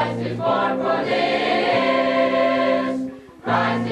Christ is born for this. Christ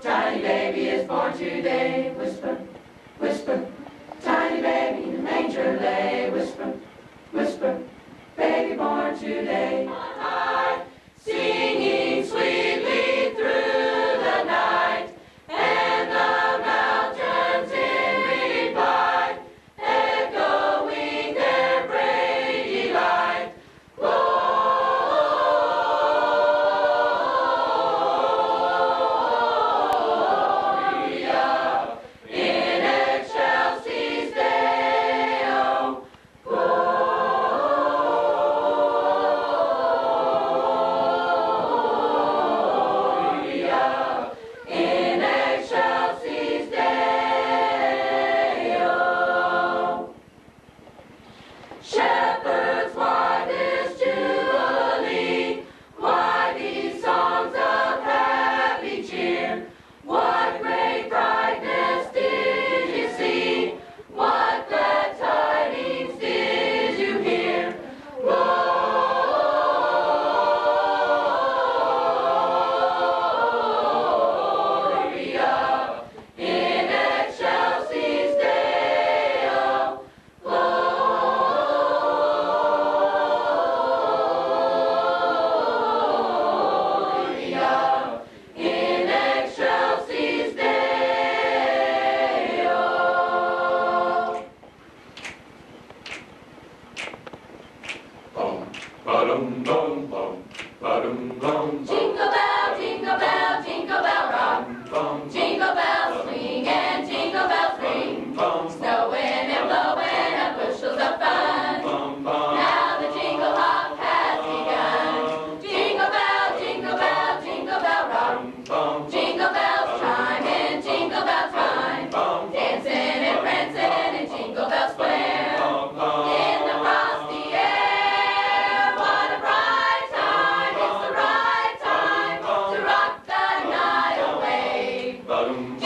tiny baby is born today. Whisper, whisper, tiny baby in the manger lay. Whisper, whisper, baby born today. High, singing sweetly through the night, and the mountains in reply, echoing their brave delight. Shepherds, why this jubilee? Why these songs of happy cheer? What great brightness did you see? What glad tidings did you hear? Gloria in excelsis Deo. Gloria in excelsis Deo. Bum, ba-dum, bum, bum, ba-dum, bum, Jingle bell, jingle bell, jingle bell rock. bum, Jingle bells swing and jingle bells ring. bum, Snowing and blowing and bushels of fun. bum, bum, Now the jingle hop has begun. Jingle bell, jingle bell, jingle bell rock. bum, Jingle bells chime in jingle bell time. bum, Dancing and prancing in Jingle Bell Square. In the frosty air, what a bright time. It's the right time to rock the night away. ba-dum,